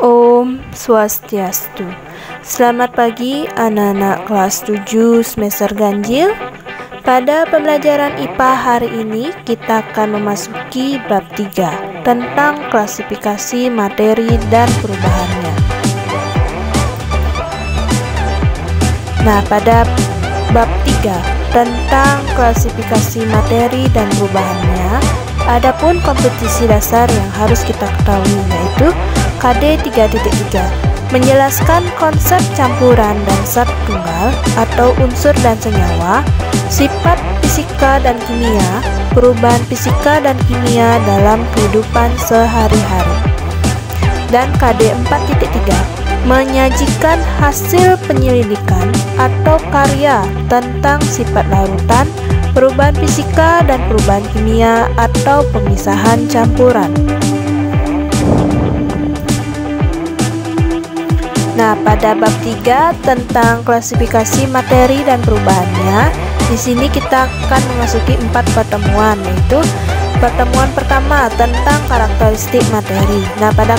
Om Swastiastu. Selamat pagi anak-anak kelas 7 semester ganjil. Pada pembelajaran IPA hari ini kita akan memasuki bab 3 tentang klasifikasi materi dan perubahannya. Nah, pada bab 3 tentang klasifikasi materi dan perubahannya, adapun kompetisi dasar yang harus kita ketahui yaitu KD 3.3 menjelaskan konsep campuran dan zat tunggal atau unsur dan senyawa, sifat fisika dan kimia, perubahan fisika dan kimia dalam kehidupan sehari-hari. Dan KD 4.3 menyajikan hasil penyelidikan atau karya tentang sifat larutan, perubahan fisika dan perubahan kimia atau pemisahan campuran. Nah, pada bab 3 tentang klasifikasi materi dan perubahannya, di sini kita akan memasuki 4 pertemuan, yaitu pertemuan pertama tentang karakteristik materi. Nah, pada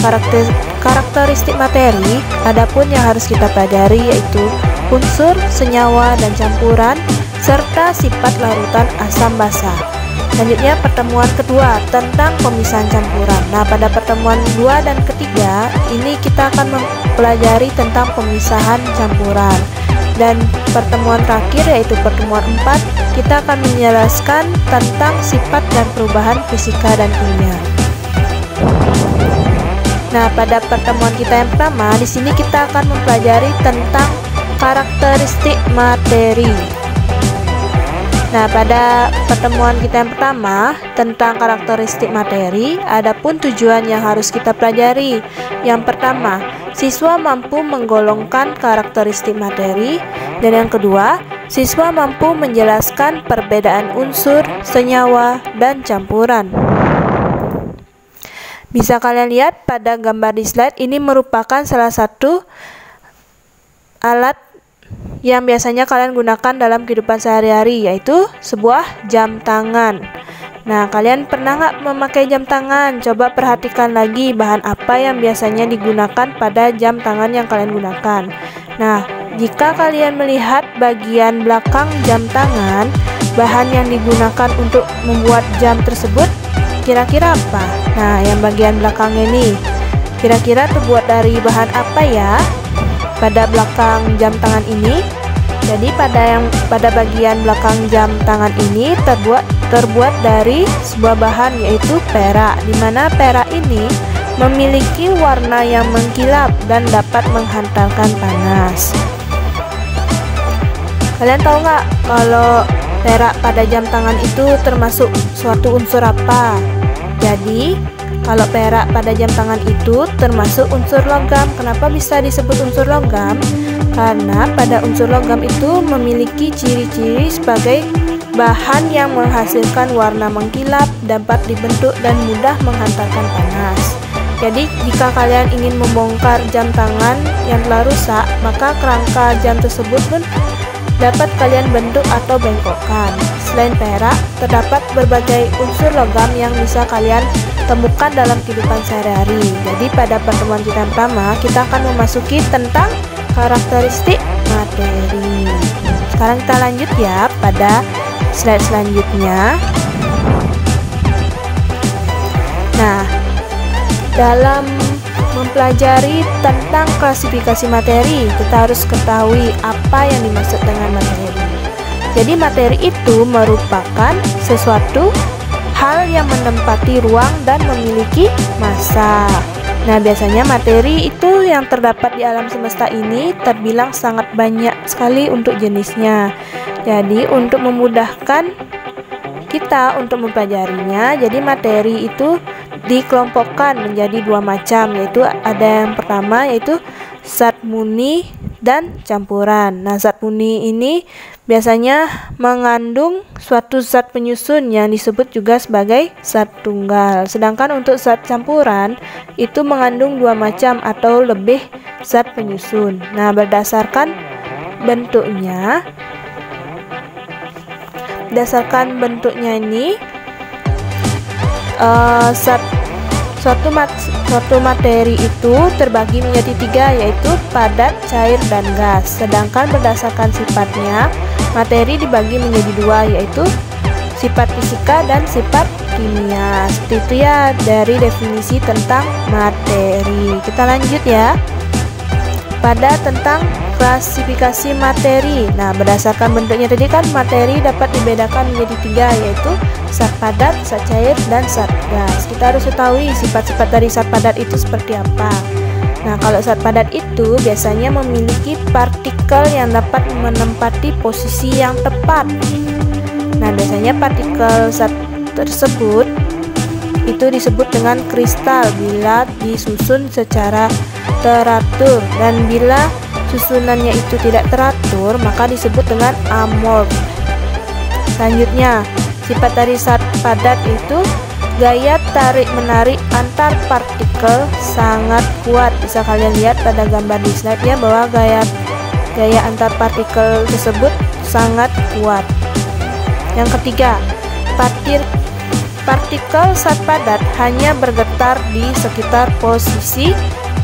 karakteristik materi, adapun yang harus kita pelajari yaitu unsur, senyawa, dan campuran, serta sifat larutan asam basa. Selanjutnya pertemuan kedua tentang pemisahan campuran. Nah, pada pertemuan 2 dan ketiga ini kita akan mempelajari tentang pemisahan campuran. Dan pertemuan terakhir yaitu pertemuan 4 kita akan menjelaskan tentang sifat dan perubahan fisika dan kimia. Nah, pada pertemuan kita yang pertama di sini kita akan mempelajari tentang karakteristik materi. Nah, pada pertemuan kita yang pertama tentang karakteristik materi, adapun tujuan yang harus kita pelajari. Yang pertama, siswa mampu menggolongkan karakteristik materi, dan yang kedua, siswa mampu menjelaskan perbedaan unsur, senyawa, dan campuran. Bisa kalian lihat pada gambar di slide ini merupakan salah satu alat yang biasanya kalian gunakan dalam kehidupan sehari-hari, yaitu sebuah jam tangan. Nah, kalian pernah nggak memakai jam tangan? Coba perhatikan lagi bahan apa yang biasanya digunakan pada jam tangan yang kalian gunakan. Nah, jika kalian melihat bagian belakang jam tangan, bahan yang digunakan untuk membuat jam tersebut kira-kira apa? Nah, yang bagian belakangnya ini kira-kira terbuat dari bahan apa ya? Pada belakang jam tangan ini, jadi pada bagian belakang jam tangan ini terbuat dari sebuah bahan yaitu perak, di mana perak ini memiliki warna yang mengkilap dan dapat menghantarkan panas. Kalian tahu nggak kalau perak pada jam tangan itu termasuk suatu unsur apa? Jadi kalau perak pada jam tangan itu termasuk unsur logam. Kenapa bisa disebut unsur logam? Karena pada unsur logam itu memiliki ciri-ciri sebagai bahan yang menghasilkan warna mengkilap, dapat dibentuk, dan mudah menghantarkan panas. Jadi jika kalian ingin membongkar jam tangan yang telah rusak, maka kerangka jam tersebut pun dapat kalian bentuk atau bengkokkan. Selain perak, terdapat berbagai unsur logam yang bisa kalian temukan dalam kehidupan sehari-hari. Jadi pada pertemuan kita yang pertama, kita akan memasuki tentang karakteristik materi. Sekarang kita lanjut ya pada slide selanjutnya. Nah, dalam mempelajari tentang klasifikasi materi, kita harus ketahui apa yang dimaksud dengan materi. Jadi materi itu merupakan sesuatu hal yang menempati ruang dan memiliki massa. Nah, biasanya materi itu yang terdapat di alam semesta ini terbilang sangat banyak sekali untuk jenisnya. Jadi untuk memudahkan kita untuk mempelajarinya, jadi materi itu dikelompokkan menjadi 2 macam, yaitu ada yang pertama yaitu zat murni dan campuran. Nah, zat murni ini biasanya mengandung suatu zat penyusun yang disebut juga sebagai zat tunggal. Sedangkan untuk zat campuran itu mengandung 2 macam atau lebih zat penyusun. Nah, berdasarkan bentuknya ini zat Suatu materi itu terbagi menjadi tiga, yaitu padat, cair, dan gas. Sedangkan berdasarkan sifatnya, materi dibagi menjadi dua, yaitu sifat fisika dan sifat kimia. Seperti itu ya dari definisi tentang materi. Kita lanjut ya. Pada tentang klasifikasi materi. Nah, berdasarkan bentuknya tadi kan materi dapat dibedakan menjadi tiga, yaitu zat padat, zat cair, dan zat gas. Kita harus ketahui sifat-sifat dari zat padat itu seperti apa. Nah, kalau zat padat itu biasanya memiliki partikel yang dapat menempati posisi yang tepat. Nah, biasanya partikel zat tersebut itu disebut dengan kristal bila disusun secara teratur, dan bila susunannya itu tidak teratur maka disebut dengan amorf. Selanjutnya, sifat dari zat padat itu gaya tarik menarik antar partikel sangat kuat. Bisa kalian lihat pada gambar di slide ya bahwa gaya antar partikel tersebut sangat kuat. Yang ketiga, partikel zat padat hanya bergetar di sekitar posisi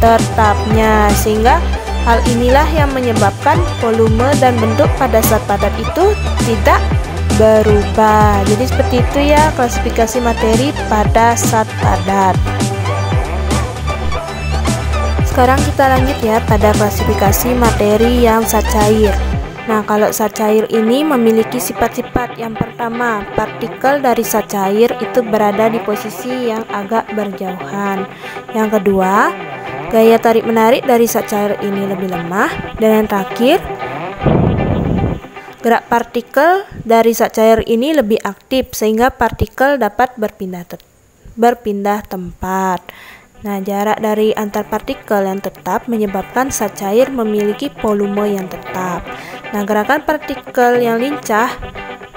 tetapnya, sehingga hal inilah yang menyebabkan volume dan bentuk pada zat padat itu tidak berubah. Jadi seperti itu ya klasifikasi materi pada zat padat. Sekarang kita lanjut ya pada klasifikasi materi yang zat cair. Nah, kalau zat cair ini memiliki sifat-sifat. Yang pertama, partikel dari zat cair itu berada di posisi yang agak berjauhan. Yang kedua, gaya tarik-menarik dari zat cair ini lebih lemah. Dan yang terakhir, gerak partikel dari zat cair ini lebih aktif sehingga partikel dapat berpindah tempat. Nah, jarak dari antar partikel yang tetap menyebabkan zat cair memiliki volume yang tetap. Nah, gerakan partikel yang lincah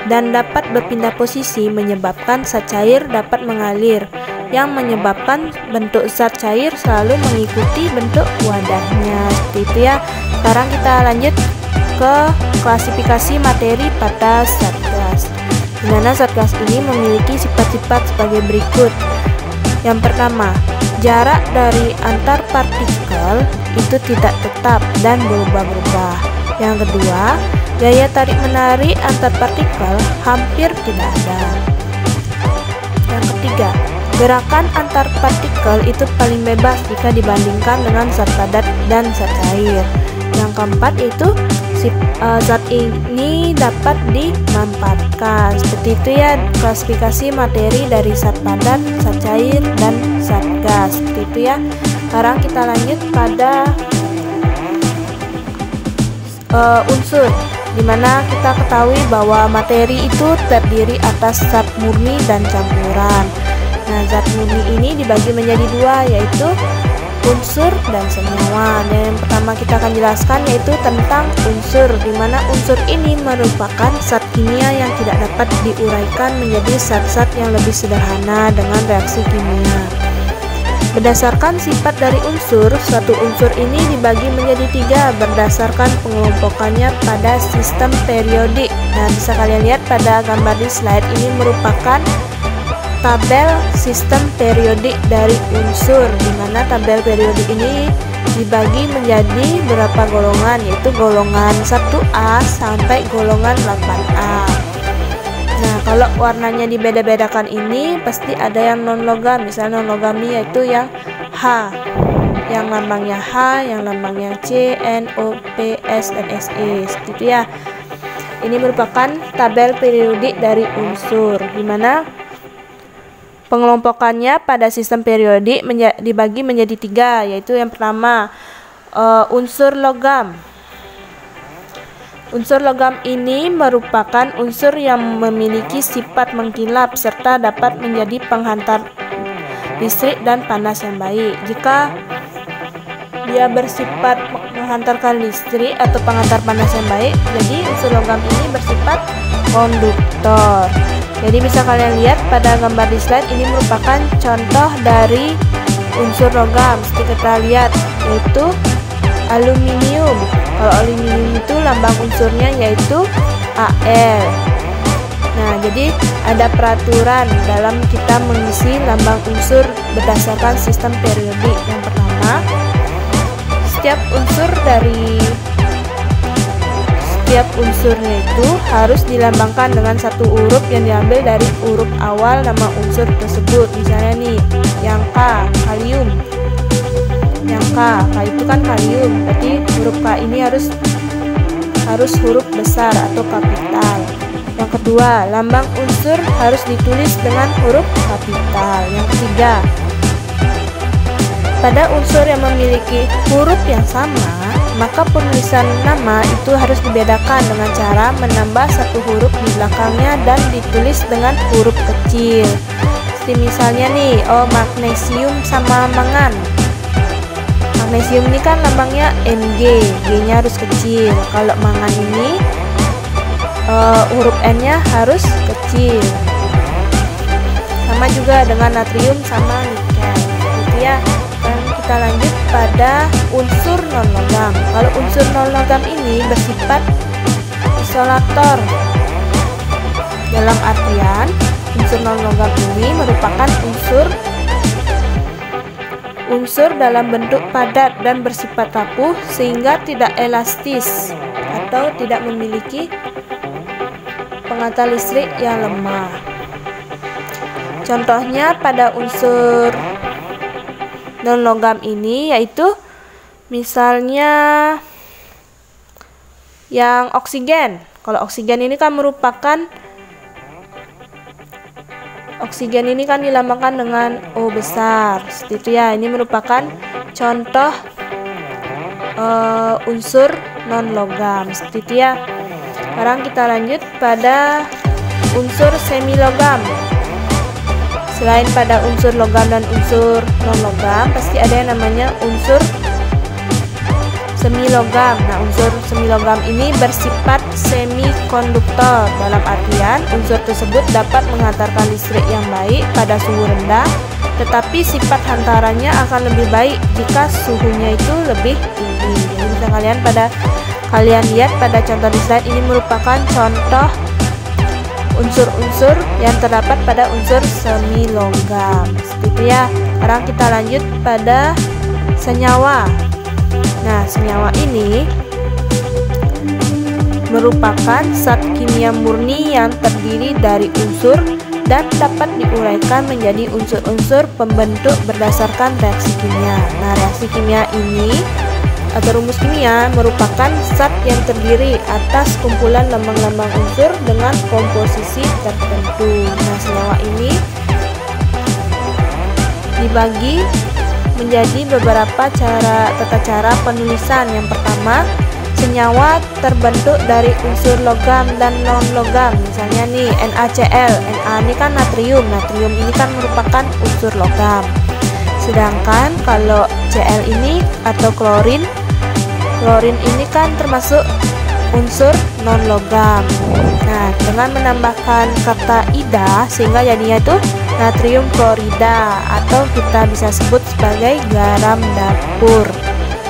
dan dapat berpindah posisi menyebabkan zat cair dapat mengalir, yang menyebabkan bentuk zat cair selalu mengikuti bentuk wadahnya. Seperti itu ya. Sekarang kita lanjut ke klasifikasi materi pada zat gas. Di mana zat gas ini memiliki sifat-sifat sebagai berikut. Yang pertama, jarak dari antar partikel itu tidak tetap dan berubah-ubah. Yang kedua, gaya tarik-menarik antar partikel hampir tidak ada. Yang ketiga, gerakan antar partikel itu paling bebas jika dibandingkan dengan zat padat dan zat cair. Yang keempat itu zat ini dapat dimanfaatkan. Seperti itu ya klasifikasi materi dari zat padat, zat cair, dan zat gas. Seperti itu ya. Sekarang kita lanjut pada unsur, dimana kita ketahui bahwa materi itu terdiri atas zat murni dan campuran. Nah, zat murni ini dibagi menjadi dua, yaitu unsur dan senyawa. Dan yang pertama kita akan jelaskan yaitu tentang unsur, dimana unsur ini merupakan zat kimia yang tidak dapat diuraikan menjadi zat-zat yang lebih sederhana dengan reaksi kimia. Berdasarkan sifat dari unsur, suatu unsur ini dibagi menjadi tiga berdasarkan pengelompokannya pada sistem periodik. Nah, bisa kalian lihat pada gambar di slide ini merupakan tabel sistem periodik dari unsur, di mana tabel periodik ini dibagi menjadi beberapa golongan, yaitu golongan 1A sampai golongan 8A. Nah, kalau warnanya dibeda-bedakan ini pasti ada yang non logam. Misalnya non logam ini yaitu yang H, yang lambangnya H, yang lambangnya C, N, O, P, S, dan Se. Seperti itu ya. Ini merupakan tabel periodik dari unsur, di mana pengelompokannya pada sistem periodik dibagi menjadi tiga, yaitu yang pertama unsur logam. Unsur logam ini merupakan unsur yang memiliki sifat mengkilap serta dapat menjadi penghantar listrik dan panas yang baik. Jika dia bersifat menghantarkan listrik atau penghantar panas yang baik, jadi unsur logam ini bersifat konduktor. Jadi bisa kalian lihat pada gambar di slide ini merupakan contoh dari unsur logam. Seperti kita lihat yaitu aluminium. Kalau aluminium itu lambang unsurnya yaitu Al. Nah, jadi ada peraturan dalam kita mengisi lambang unsur berdasarkan sistem periodik. Yang pertama, setiap unsurnya itu harus dilambangkan dengan satu huruf yang diambil dari huruf awal nama unsur tersebut. Misalnya nih, yang K, kalium. Yang K itu kan kalium, berarti huruf K ini harus huruf besar atau kapital. Yang kedua, lambang unsur harus ditulis dengan huruf kapital. Yang ketiga, pada unsur yang memiliki huruf yang sama, maka penulisan nama itu harus dibedakan dengan cara menambah satu huruf di belakangnya dan ditulis dengan huruf kecil. Seperti misalnya nih, magnesium sama mangan. Magnesium ini kan lambangnya Mg, G-nya harus kecil. Kalau mangan ini huruf N-nya harus kecil. Sama juga dengan natrium sama nikel. Gitu ya. Dan kita lanjut pada unsur non-logam. Kalau unsur non-logam ini bersifat isolator. Dalam artian, unsur non-logam ini merupakan unsur dalam bentuk padat dan bersifat rapuh sehingga tidak elastis atau tidak memiliki pengantar listrik yang lemah. Contohnya pada unsur non-logam ini yaitu misalnya yang oksigen. Kalau oksigen ini kan dilambangkan dengan O besar. Seperti itu ya. Ini merupakan contoh unsur non-logam. Seperti itu ya. Sekarang kita lanjut pada unsur semilogam. Selain pada unsur logam dan unsur non-logam, pasti ada yang namanya unsur semilogam. Nah, unsur semilogam ini bersifat semikonduktor. Dalam artian, unsur tersebut dapat menghantarkan listrik yang baik pada suhu rendah, tetapi sifat hantarannya akan lebih baik jika suhunya itu lebih tinggi. Jadi bisa kalian lihat pada contoh di slide ini merupakan contoh unsur-unsur yang terdapat pada unsur semilogam. Seperti itu ya. Sekarang kita lanjut pada senyawa. Nah, senyawa ini merupakan zat kimia murni yang terdiri dari unsur dan dapat diuraikan menjadi unsur-unsur pembentuk berdasarkan reaksi kimia. Nah, reaksi kimia ini atau rumus kimia merupakan zat yang terdiri atas kumpulan lambang-lambang unsur dengan komposisi tertentu. Nah, senyawa ini dibagi menjadi beberapa tata cara penulisan. Yang pertama, senyawa terbentuk dari unsur logam dan non-logam. Misalnya nih, NaCl. Na ini kan natrium. Natrium ini kan merupakan unsur logam. Sedangkan kalau Cl ini atau klorin ini kan termasuk unsur non-logam. Nah, dengan menambahkan kata ida sehingga jadinya itu natrium klorida atau kita bisa sebut sebagai garam dapur.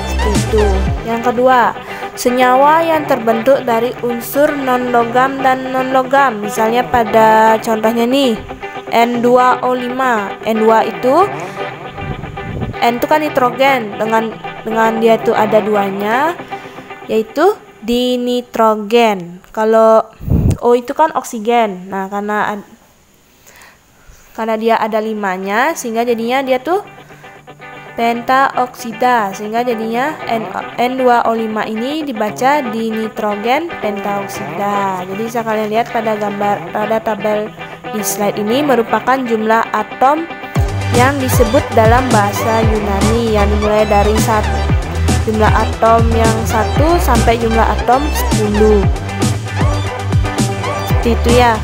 Seperti itu. Yang kedua, senyawa yang terbentuk dari unsur non-logam dan non-logam. Misalnya pada contohnya nih, N2O5. N2 itu N itu kan nitrogen, dengan dia tuh ada duanya, yaitu dinitrogen. Kalau O itu kan oksigen. Nah, karena dia ada 5-nya sehingga jadinya dia tuh pentaoksida, sehingga jadinya N2O5 ini dibaca dinitrogen pentaoksida. Jadi bisa kalian lihat pada tabel di slide ini merupakan jumlah atom yang disebut dalam bahasa Yunani yang dimulai dari jumlah atom yang 1 sampai jumlah atom 10. Seperti itu ya.